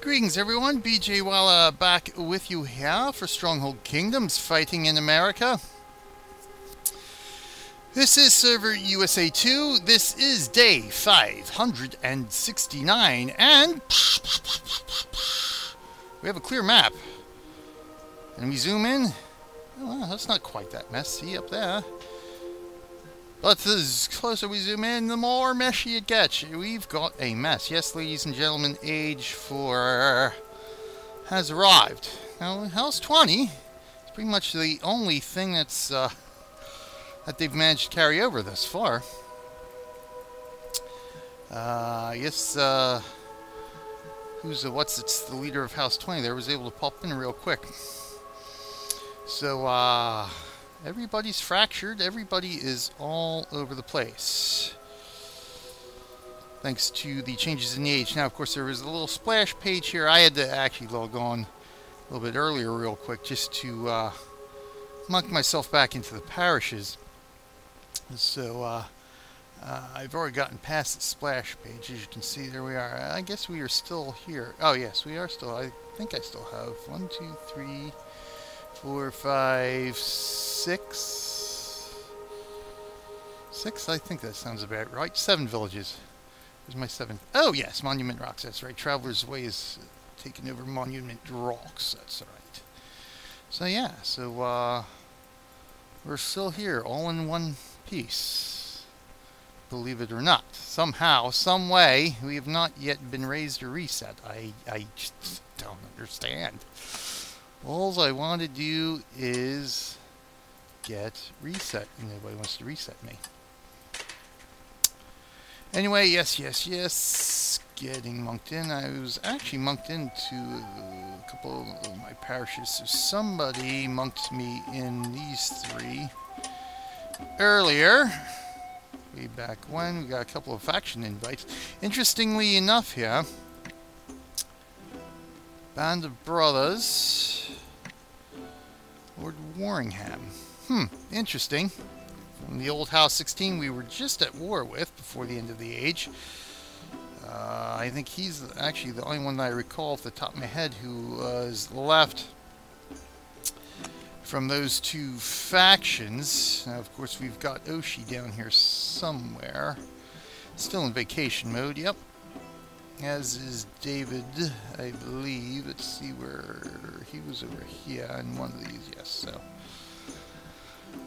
Greetings everyone, BJ Walla back with you here for Stronghold Kingdoms Fighting in America. This is server USA 2, this is day 569, and we have a clear map. And we zoom in, well, that's not quite that messy up there. But the closer we zoom in, the more meshy it gets. We've got a mess. Yes, ladies and gentlemen, age 4 has arrived. Now, House 20 is pretty much the only thing that's that they've managed to carry over thus far. Yes, it's the leader of House 20 there was able to pop in real quick. So, everybody's fractured. Everybody is all over the place. Thanks to the changes in the age. Now, of course, there was a little splash page here. I had to actually log on a little bit earlier real quick just to monk myself back into the parishes. So, I've already gotten past the splash page. As you can see, there we are. I guess we are still here. Oh, yes, we are still. I think I still have 1, 2, 3... 4, 5, 6. 6? I think that sounds about right. 7 villages. Where's my 7? Oh, yes, Monument Rocks. That's right. Traveler's Way is taking over Monument Rocks. That's right. So, yeah. So, we're still here, all in one piece. Believe it or not. Somehow, some way, we have not yet been raised or reset. I just don't understand. All I want to do is get reset. Nobody wants to reset me. Anyway, yes. Getting monked in. I was actually monked into a couple of my parishes. So somebody monked me in these 3 earlier. Way back when. We got a couple of faction invites. Interestingly enough here, Band of Brothers, Lord Warringham. Interesting. From the old House 16 we were just at war with before the end of the age. I think he's actually the only one that I recall off the top of my head who was left from those 2 factions. Now, of course, we've got Oshi down here somewhere. Still in vacation mode, yep. As is David, I believe. Let's see where he was over here in one of these. Yes, so.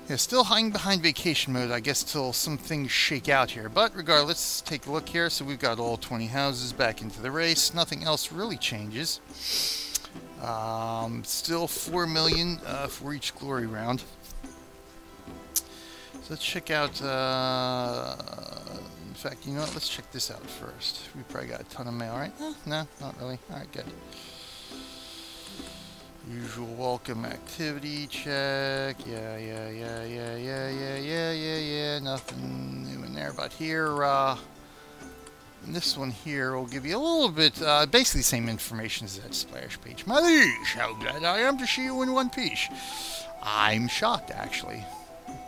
Yeah, still hiding behind vacation mode, I guess, till some things shake out here. But regardless, let's take a look here. So we've got all 20 houses back into the race. Nothing else really changes. Still 4 million for each glory round. So let's check out... in fact, you know what? Let's check this out first. We probably got a ton of mail, right? No, not really. Alright, good. Usual welcome activity check. Yeah. Nothing new in there. But here, this one here will give you a little bit, basically the same information as that splash page. My liege, how glad I am to see you in one piece. I'm shocked, actually.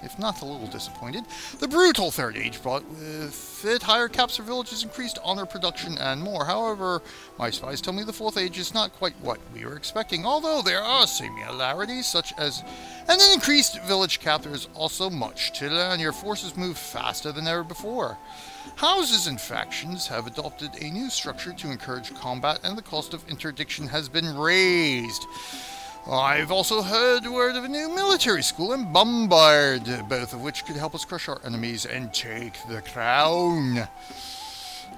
If not a little disappointed. The brutal Third Age brought with it higher caps for villages, increased honor production, and more. However, my spies tell me the Fourth Age is not quite what we were expecting, although there are similarities, such as an increased village cap. There is also much to learn. Your forces move faster than ever before. Houses and factions have adopted a new structure to encourage combat, and the cost of interdiction has been raised. I've also heard word of a new military school in Bombard, both of which could help us crush our enemies and take the crown.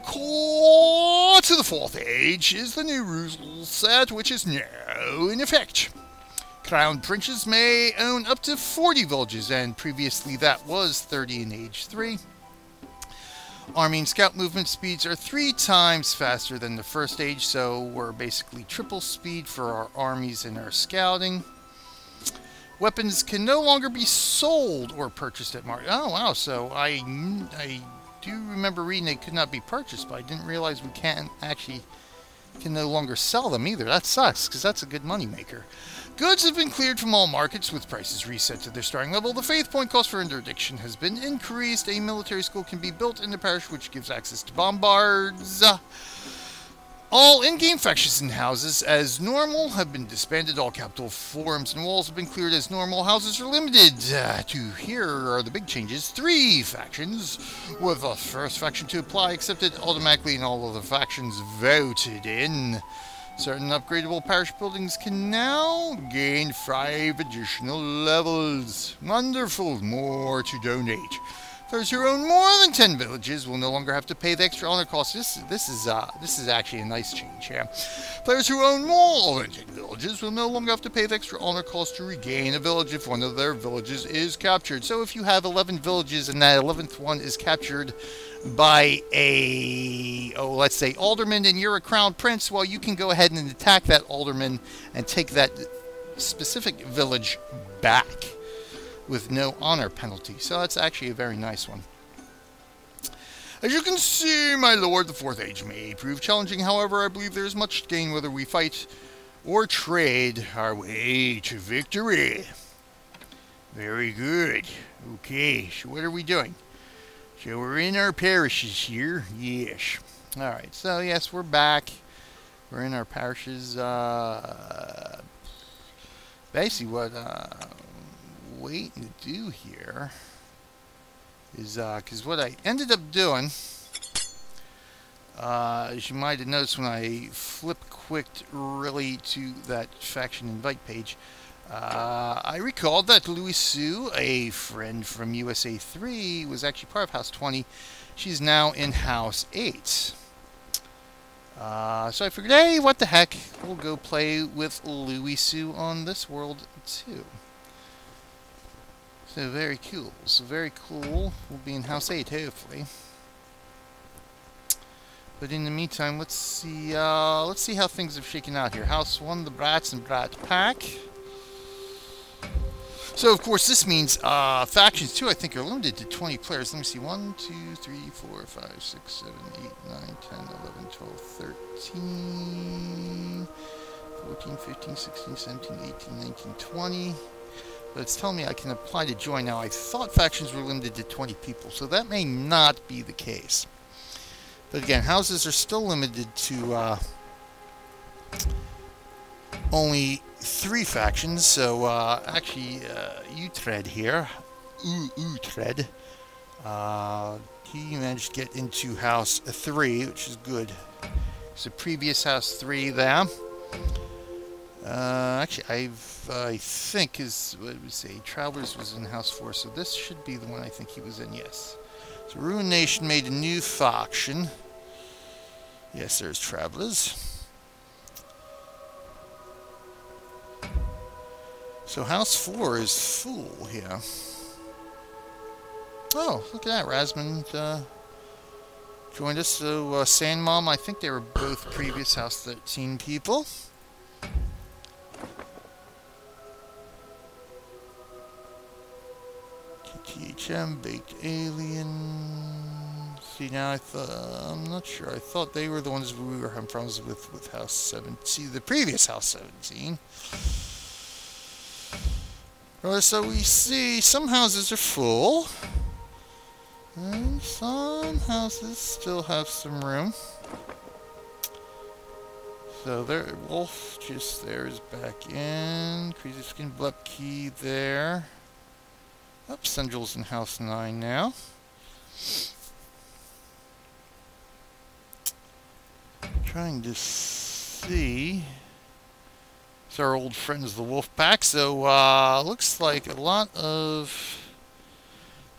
Core to the Fourth Age is the new rule set, which is now in effect. Crown princes may own up to 40 villages, and previously that was 30 in Age 3. Army and scout movement speeds are 3 times faster than the First Age, so we're basically triple speed for our armies and our scouting. Weapons can no longer be sold or purchased at market. Oh, wow, so I do remember reading they could not be purchased, but I didn't realize we can no longer sell them either. That sucks, because that's a good money maker. Goods have been cleared from all markets with prices reset to their starting level. The faith point cost for interdiction has been increased. A military school can be built in the parish which gives access to bombards. All in-game factions and houses as normal have been disbanded. All capital forums and walls have been cleared as normal. Houses are limited to, here are the big changes, 3 factions, with the first faction to apply accepted automatically and all other factions voted in. Certain upgradable parish buildings can now gain 5 additional levels. Wonderful, more to donate. Those who own more than 10 villages will no longer have to pay the extra honor cost. This is actually a nice change, yeah. Players who own more than 10 villages will no longer have to pay the extra honor cost to regain a village if one of their villages is captured. So if you have 11 villages and that 11th one is captured by a, let's say alderman, and you're a crown prince, well, you can go ahead and attack that alderman and take that specific village back with no honor penalty. So that's actually a very nice one. As you can see, my lord, the 4th age may prove challenging. However, I believe there is much to gain whether we fight or trade our way to victory. Very good. Okay, so what are we doing? So we're in our parishes here. Yes. Alright, so yes, we're back. We're in our parishes. Basically what waiting to do here is because what I ended up doing, as you might have noticed when I clicked really to that faction invite page, I recalled that Louis Sue, a friend from USA 3, was actually part of House 20. She's now in House 8. So I figured, hey, what the heck, we'll go play with Louis Sue on this world too. So very cool. So very cool. We'll be in House 8, hopefully. But in the meantime, let's see how things have shaken out here. House 1, the Brats and Brat Pack. So of course this means factions 2, I think, are limited to 20 players. Let me see. 1, 2, 3, 4, 5, 6, 7, 8, 9, 10, 11, 12, 13, 14, 15, 16, 17, 18, 19, 20. But it's telling me I can apply to join now. I thought factions were limited to 20 people, so that may not be the case. But again, houses are still limited to only 3 factions. So actually, Utred here, Utred, he managed to get into House 3, which is good. It's a previous House 3 there. Actually, I think what did we say? Travelers was in House 4, so this should be the one I think he was in, yes. So Ruin Nation made a new faction. Yes, there's Travelers. So House 4 is full here. Oh, look at that. Rasmund joined us. So Sandmom, I think they were both previous House 13 people. THM, Baked Alien. See, now I'm not sure. I thought they were the ones we were having problems with House 7. See, the previous House 17. Well, so we see some houses are full. And some houses still have some room. So there, Wolf just there is back in. Crazy Skin Blepkey there. Up, Sendril's in House 9 now. Trying to see. It's our old friends, the Wolf Pack. So, looks like a lot of.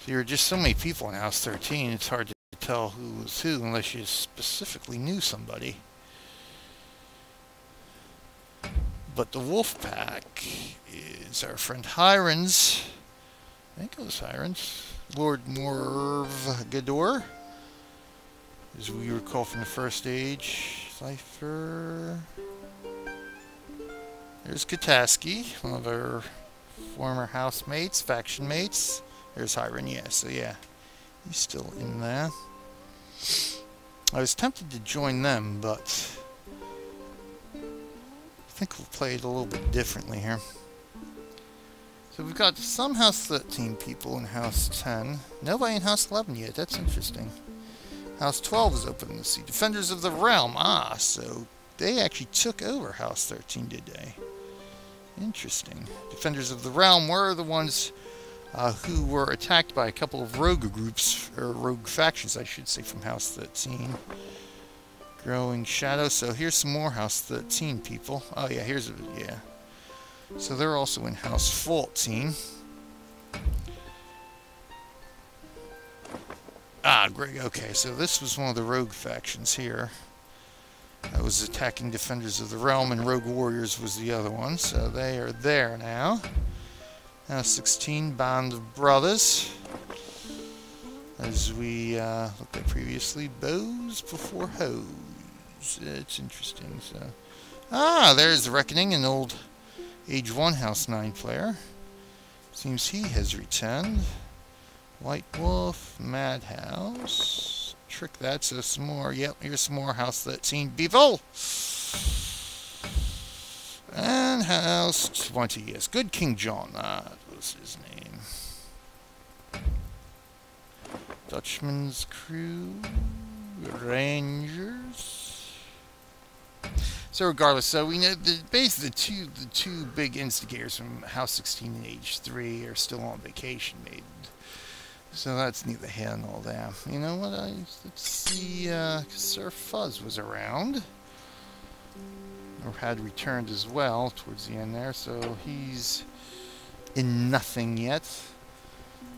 There are just so many people in House 13, it's hard to tell who was who unless you specifically knew somebody. But the Wolf Pack is our friend Hiron's. I think it was Hiron's. Lord Morvgador, as we recall from the first age. Cypher. There's Kataski, one of our former housemates, faction mates. There's Hiron, yeah, so yeah. He's still in there. I was tempted to join them, but I think we'll play it a little bit differently here. So we've got some House 13 people in House 10. Nobody in House 11 yet. That's interesting. House 12 is open in the sea. Defenders of the Realm. Ah, so they actually took over House 13, did they? Interesting. Defenders of the Realm were the ones who were attacked by a couple of rogue groups, or rogue factions, I should say, from House 13. Growing Shadow. So here's some more House 13 people. Oh yeah, here's a, yeah. So they're also in House 14. Ah, great. Okay, so this was one of the rogue factions here. That was attacking Defenders of the Realm, and Rogue Warriors was the other one. So they are there now. House 16, Band of Brothers. As we looked at previously, bows before hoes. It's interesting. So, there's the Reckoning, an old Age 1 House 9 player. Seems he has returned. White Wolf, Madhouse. Trick that, so some more. Yep, here's some more House 13 people. And House 20, yes. Good King John, that was his name. Dutchman's Crew. Rangers. So regardless, so we know basically the two big instigators from House 16 and Age 3 are still on vacation, maybe. So that's neither here nor there. You know what? Let's see. Sir Fuzz was around, or had returned as well towards the end there. So he's in nothing yet.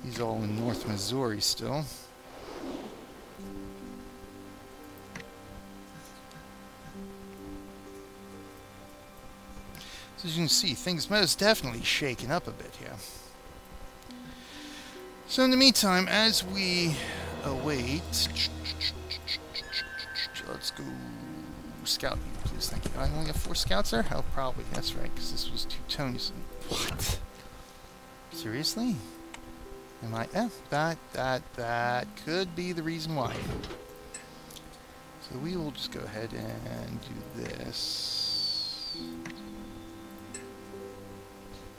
He's all in North Missouri still. So as you can see, things most definitely shaken up a bit here. So in the meantime, as we await, let's go scout you, please. Thank you. I only have 4 scouts there? Oh, probably. That's right, because this was 2 Tonys. What? Seriously? Am I? That could be the reason why. So we will just go ahead and do this.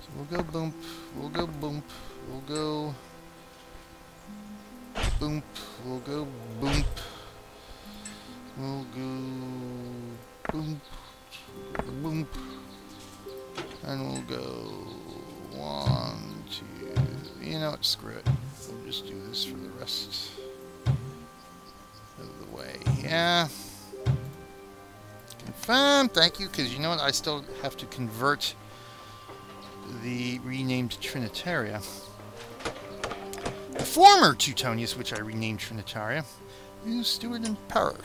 So we'll go boomp. We'll go boomp. We'll go boomp. We'll go boomp. We'll go boomp. Boomp. And we'll go 1, 2. You know what? Screw it. We'll just do this for the rest of the way. Yeah. Confirm. Thank you. Because you know what? I still have to convert the renamed Trinitaria. The former Teutonius, which I renamed Trinitaria. New Steward and Parish.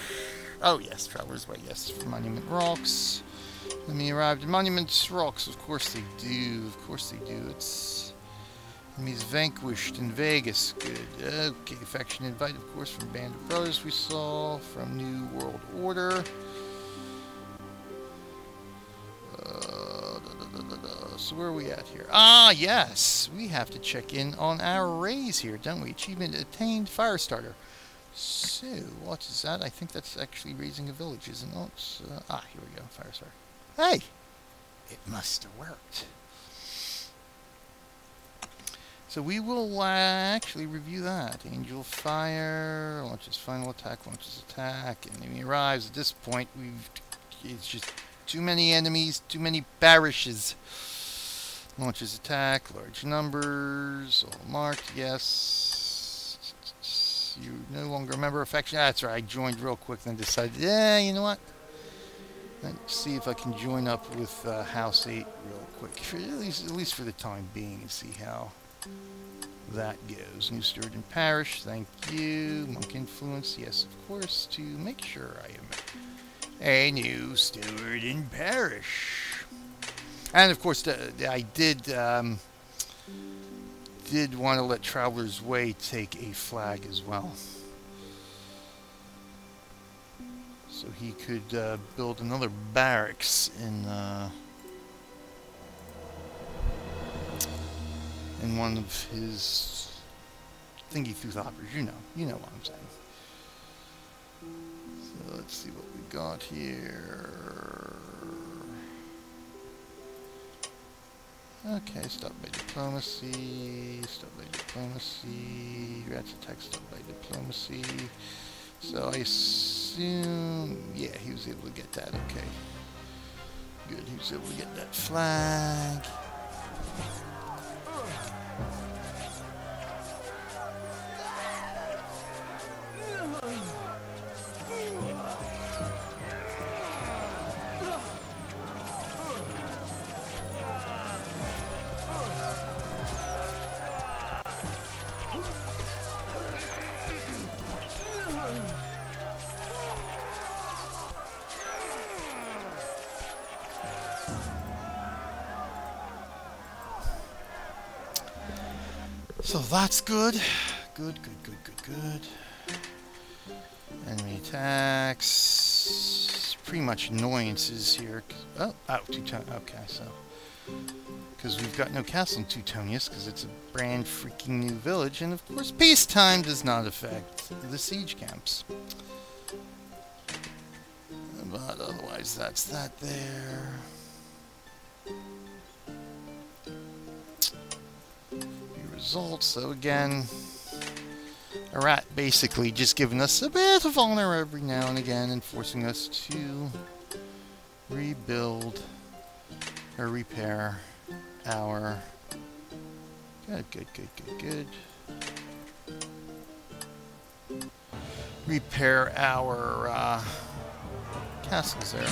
Oh yes, Traveler's Way, yes. For Monument Rocks. Enemy arrived at Monument Rocks. Of course they do. Of course they do. It's enemies vanquished in Vegas. Good. Okay, faction invite, of course, from Band of Brothers we saw. From New World Order. So where are we at here? Ah, yes! We have to check in on our raise here, don't we? Achievement attained, Firestarter. So, what is that? I think that's actually raising a village, isn't it? Here we go, Firestarter. Hey! It must have worked. So we will actually review that. Angel Fire, launches final attack, launches attack, enemy arrives. At this point, it's just too many enemies, too many parishes. Launches attack, large numbers, all marked, yes. You no longer a member of faction. That's right, I joined real quick, then decided, yeah, you know what? Let's see if I can join up with House 8 real quick, at least for the time being, and see how that goes. New Steward and Parish, thank you. Monk Influence, yes, of course, to make sure I am a new Steward and Parish. And of course, I did want to let Traveler's Way take a flag as well, so he could build another barracks in one of his thingy tooth operas. You know what I'm saying. So let's see what we got here. Okay, stop by diplomacy, stop by diplomacy, rats attack, stop by diplomacy, So I assume, yeah, he was able to get that, okay. Good, he was able to get that flag. So that's good. Good. Enemy attacks. Pretty much annoyances here. Oh, 2-tone. Okay, so. Because we've got no castle in Teutonius, because it's a brand freaking new village. And of course, peacetime does not affect the siege camps. But otherwise, that's that there. Results. So again, a rat basically just giving us a bit of honor every now and again and forcing us to rebuild or repair our good. Repair our castles there.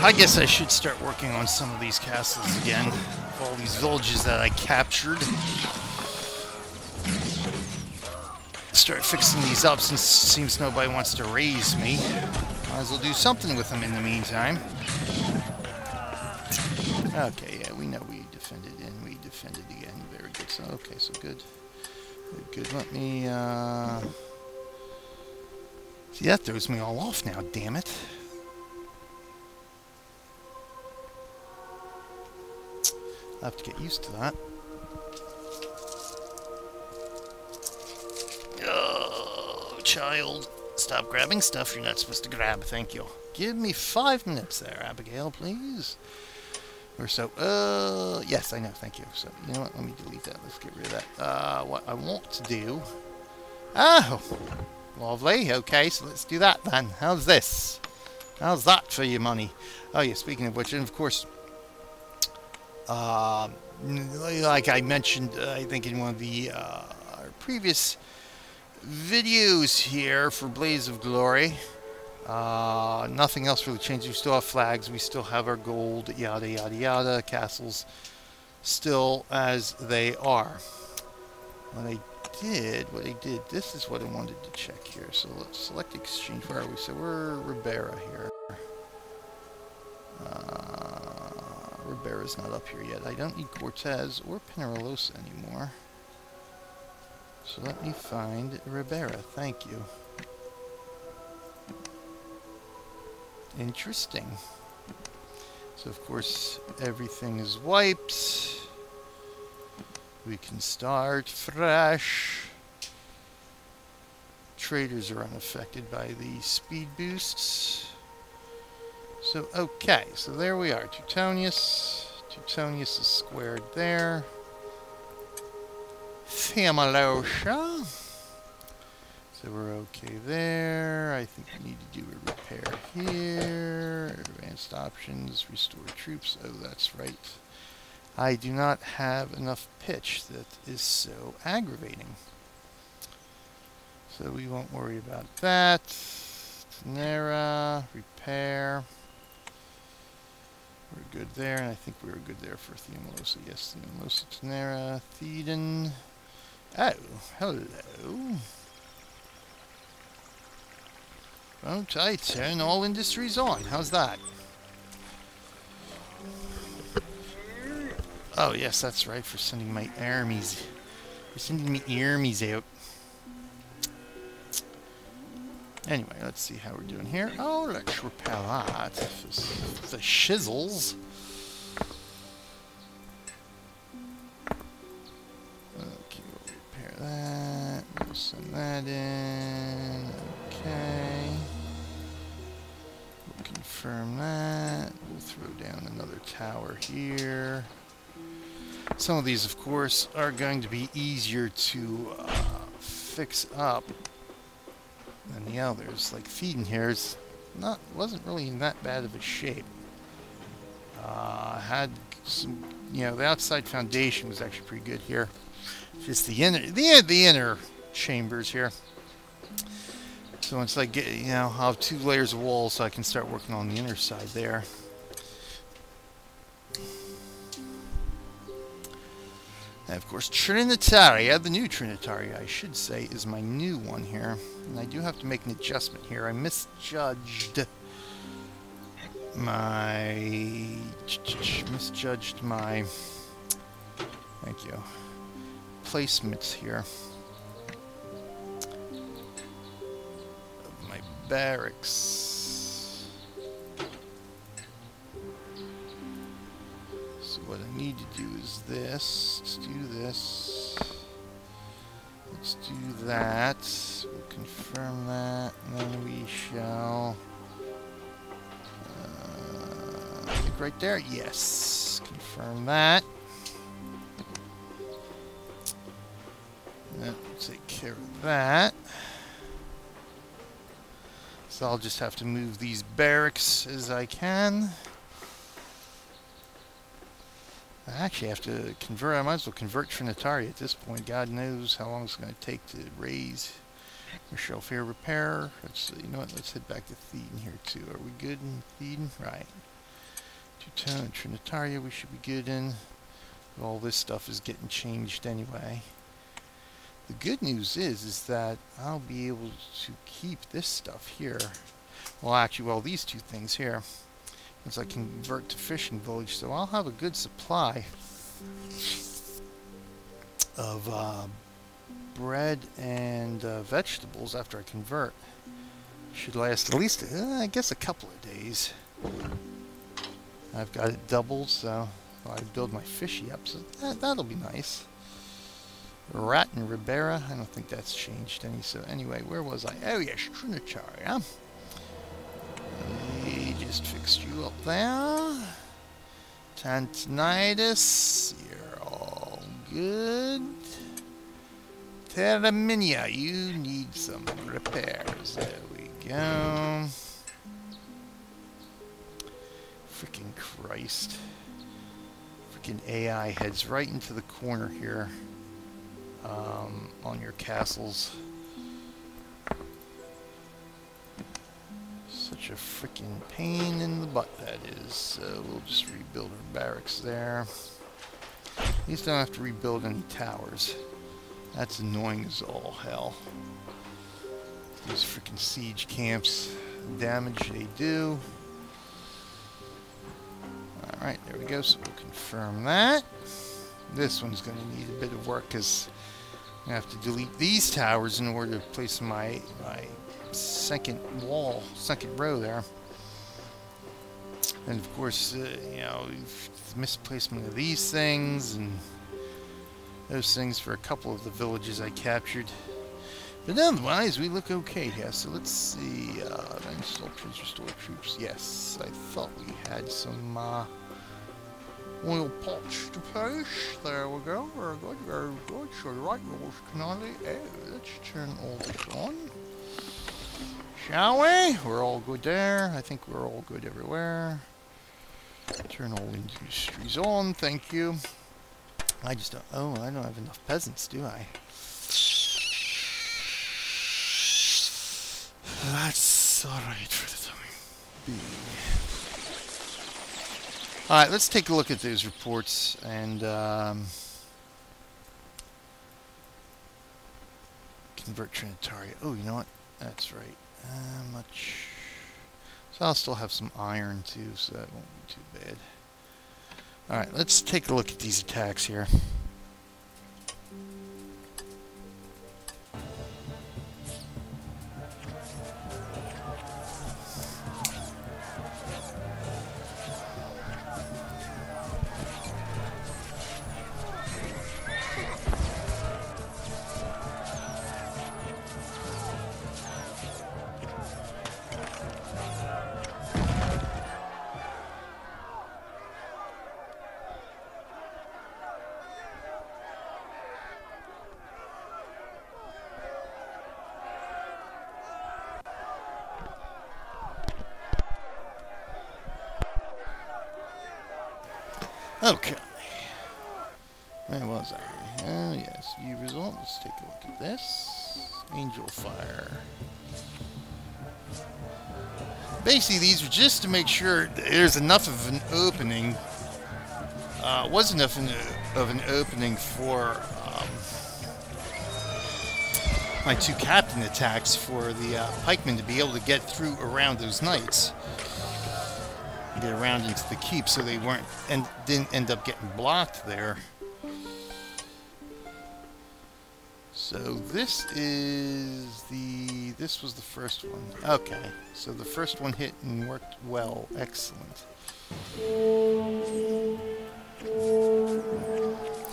I guess I should start working on some of these castles again. All these villages that I captured. Start fixing these up since it seems nobody wants to raise me. Might as well do something with them in the meantime. Okay, yeah, we know we defended and we defended again. Very good. So, okay, so good. Good. Let me, see, that throws me all off now, damn it. I'll have to get used to that. Oh, child. Stop grabbing stuff you're not supposed to grab. Thank you. Give me 5 minutes there, Abigail, please. Or so. Yes, I know. Thank you. So, you know what? Let me delete that. Let's get rid of that. What I want to do... Oh! Lovely. Okay, so let's do that then. How's this? How's that for your money? Oh, yeah, speaking of which, and of course... like I mentioned, I think in one of the previous videos here for Blaze of Glory, nothing else really changed. We still have flags, we still have our gold, yada yada yada, castles still as they are. What I did, this is what I wanted to check here. So let's select exchange. Where are we? So we're Ribera here. Ribera's not up here yet. I don't need Cortez or Peñarosa anymore. So let me find Ribera. Thank you. Interesting. So of course everything is wiped. We can start fresh. Traders are unaffected by the speed boosts. So, okay, so there we are. Teutonius. Teutonius is squared there. Famalosa. So we're okay there. I think we need to do a repair here. Advanced options, restore troops. Oh, that's right. I do not have enough pitch. That is so aggravating. So we won't worry about that. Tenera, repair. We're good there, and I think we were good there for Theomalosa. Yes, Theomalosa, Tenera, Theoden. Oh, hello. Won't I turn all industries on? How's that? Oh, yes, that's right, for sending my armies. For sending me armies out. Anyway, let's see how we're doing here. Oh, let's repair that. The shizzles. Okay, we'll repair that. We'll send that in. Okay. We'll confirm that. We'll throw down another tower here. Some of these, of course, are going to be easier to fix up than the others. Like feeding here wasn't really in that bad of a shape. Had some, the outside foundation was actually pretty good here. Just the inner chambers here. So once I get, I'll have 2 layers of walls, so I can start working on the inner side there. And of course, Trinitaria, the new Trinitaria, I should say, is my new one here. And I do have to make an adjustment here. I misjudged my... Thank you. Placements here. Of my barracks. What I need to do is this. Let's do this. Let's do that. We'll confirm that, and then we shall... I think right there. Yes. Confirm that. That will take care of that. So I'll just have to move these barracks as I can. I actually have to convert. I might as well convert Trinitaria at this point. God knows how long it's going to take to raise your shelf-here repair. Let's, you know what? Let's head back to Thedan here too. Are we good in Thedan? Right. Two-tone Trinitaria we should be good in. All this stuff is getting changed anyway. The good news is that I'll be able to keep this stuff here. Well, actually, these 2 things here. As I convert to fishing village, so I'll have a good supply of bread and vegetables after I convert. Should last at least, I guess, a couple of days. I've got it doubled, so I build my fishy up, so that'll be nice. Rat and Ribera, I don't think that's changed any. So anyway, where was I? Oh yes, Trinitaria. We just fixed you up there. Tantinitis, you're all good. Terraminia, you need some repairs. There we go. Freaking Christ. Freaking AI heads right into the corner here on your castles. Such a freaking pain in the butt that is. So we'll just rebuild our barracks there. At least I don't have to rebuild any towers. That's annoying as all hell. These freaking siege camps, the damage they do. Alright, there we go. So we'll confirm that. This one's going to need a bit of work because I have to delete these towers in order to place my second row there. And of course, misplacement of these things and those things for a couple of the villages I captured. But otherwise, we look okay here. So let's see. Install troops, restore troops. Yes, I thought we had some oil pots to place. There we go. Very good, very good. So right, let's turn all this on. Shall we? We're all good there. I think we're all good everywhere. Turn all industries on. Thank you. I just don't... Oh, I don't have enough peasants, do I? That's alright for the time being. Alright, let's take a look at those reports and convert Trinitaria. Oh, you know what? That's right. So I'll still have some iron too, so that won't be too bad. Alright, let's take a look at these attacks here. Okay. Where was I? Oh, yes. View result. Let's take a look at this. Angel Fire. Basically, these are just to make sure there's enough of an opening. Was enough of an opening for my two captain attacks for the pikemen to be able to get through around those knights. Get around into the keep so they weren't and didn't end up getting blocked there. So this was the first one. Okay, so the first one hit and worked well. Excellent.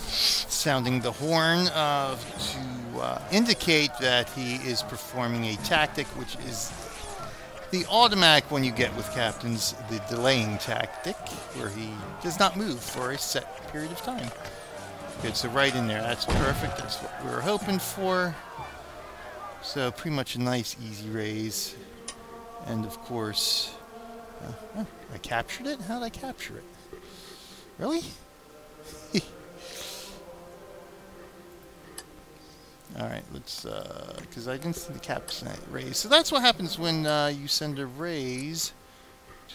Sounding the horn to indicate that he is performing a tactic, which is the automatic one you get with captains, the delaying tactic, where he does not move for a set period of time. Good, so right in there, that's perfect, that's what we were hoping for. So pretty much a nice easy raise. And of course, I captured it? How did I capture it? Really? Alright, let's, because I didn't see the captain raise. So that's what happens when you send a raise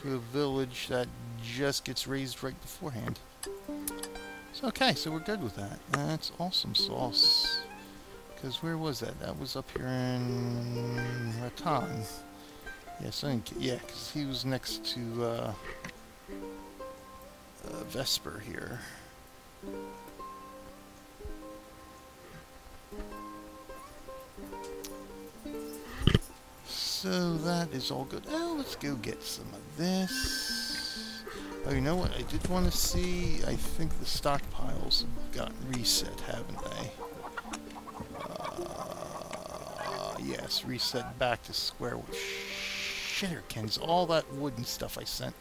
to a village that just gets raised right beforehand. So, okay, so we're good with that. That's awesome sauce. Because where was that? That was up here in Rattan. Yes, I think, yeah, because he was next to Vesper here. So that is all good. Oh, let's go get some of this. Oh, you know what? I did want to see. I think the stockpiles have gotten reset, haven't they? Yes, reset back to square one. Shitterkins, all that wooden stuff I sent.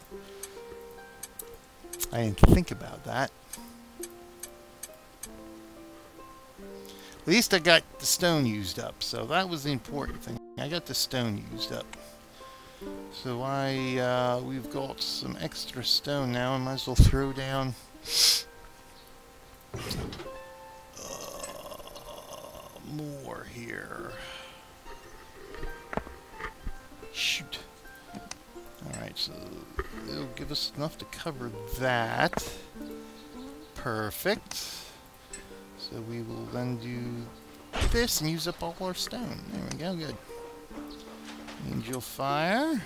I didn't think about that. At least I got the stone used up, so that was the important thing. I got the stone used up. So we've got some extra stone now. I might as well throw down more here. Shoot. Alright, so it'll give us enough to cover that. Perfect. So we will then do this and use up all our stone. There we go, good. Angel Fire.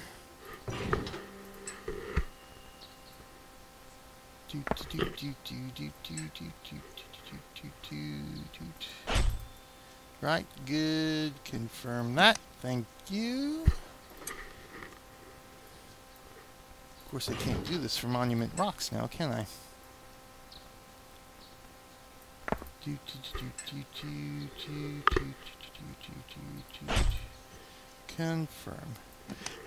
Right, good. Confirm that. Thank you. Of course, I can't do this for Monument Rocks now, can I? Confirm.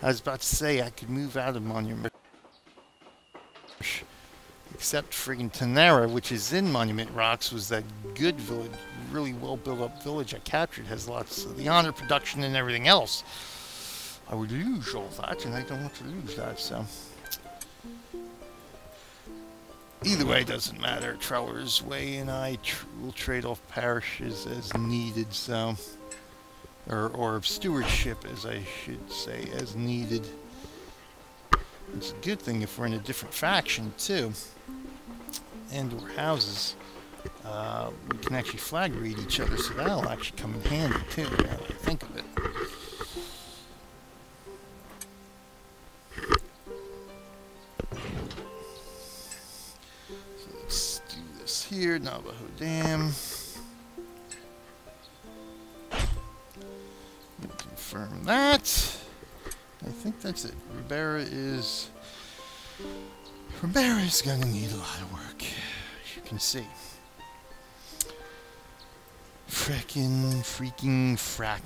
I was about to say I could move out of Monument, except friggin' Tanera, which is in Monument Rocks, was that good village, really well built up village I captured, has lots of the honor production and everything else. I would lose all that, and I don't want to lose that, so. Either way, it doesn't matter. Treller's Way and I will trade off parishes as needed, so. Or stewardship, as I should say, as needed. It's a good thing if we're in a different faction, too. And/or houses. We can actually flag read each other, so that'll actually come in handy, too, now that I think of it. here. Navajo Dam. Confirm that. I think that's it. Ribera is going to need a lot of work, as you can see. Freaking frick.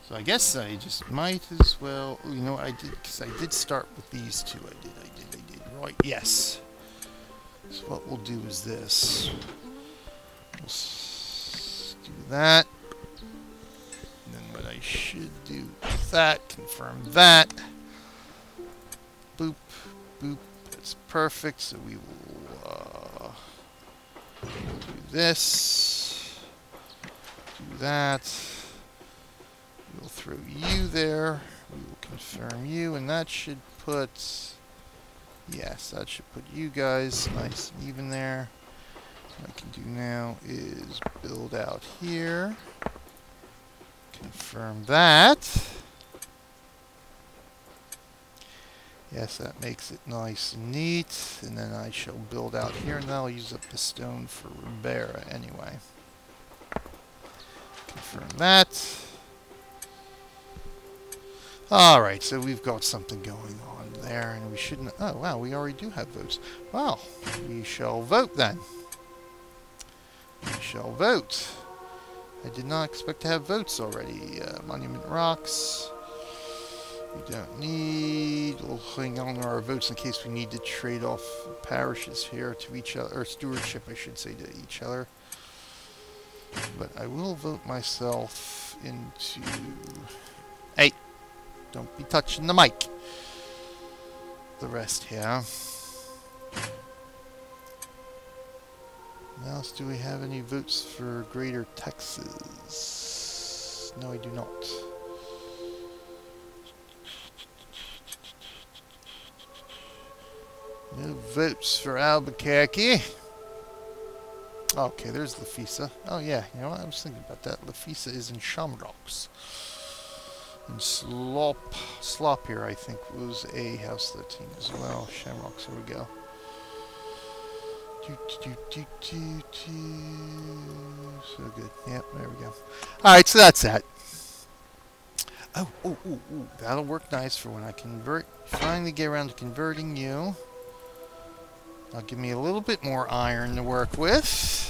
So I guess I just might as well, you know, I did, because I did start with these two. I did. Right, yes. So what we'll do is this. We'll do that. And then what I should do is that, confirm that. Boop, boop, that's perfect. So we will do this, do that. We'll throw you there. We will confirm you, and that should put, yes, that should put you guys nice and even there. What I can do now is build out here. Confirm that. Yes, that makes it nice and neat. And then I shall build out here, and I'll use up the stone for Ribera anyway. Confirm that. Alright, so we've got something going on there, and we shouldn't... Oh, wow, we already do have votes. Well, we shall vote then. We shall vote. I did not expect to have votes already. Monument Rocks. We don't need... We'll hang on to our votes in case we need to trade off parishes here to each other, or stewardship, I should say, to each other. But I will vote myself into... Hey! Don't be touching the mic. The rest here. What else do we have? Any votes for Greater Texas? No, I do not. No votes for Albuquerque. Okay, there's Lafisa. Oh yeah, you know what? I was thinking about that. Lafisa is in Shamrocks. And Slop here, I think, was a House 13 as well. Shamrocks, here we go. So good. Yep, there we go. Alright, so that's that. Oh, that'll work nice for when I convert. Finally get around to converting you. That'll give me a little bit more iron to work with.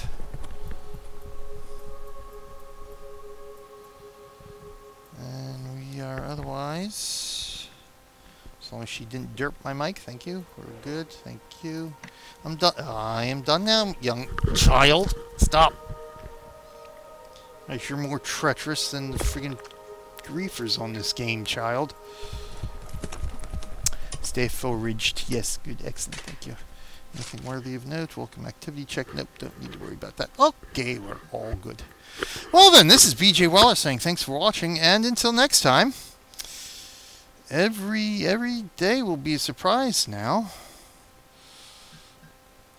Otherwise, as long as she didn't derp my mic, thank you. We're good, thank you. I'm done. I am done now, young child. Stop. You're more treacherous than the friggin' griefers on this game, child. Stay foraged. Yes, good, excellent, thank you. Anything worthy of note? Welcome activity check. Nope, don't need to worry about that. Okay, we're all good. Well then, this is BJ Weller saying thanks for watching, and until next time, every day will be a surprise now.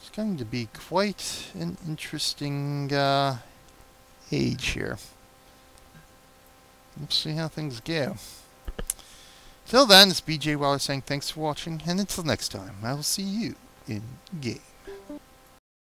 It's going to be quite an interesting age here. Let's see how things go. Till then, it's BJ Weller saying thanks for watching, and until next time, I will see you in game.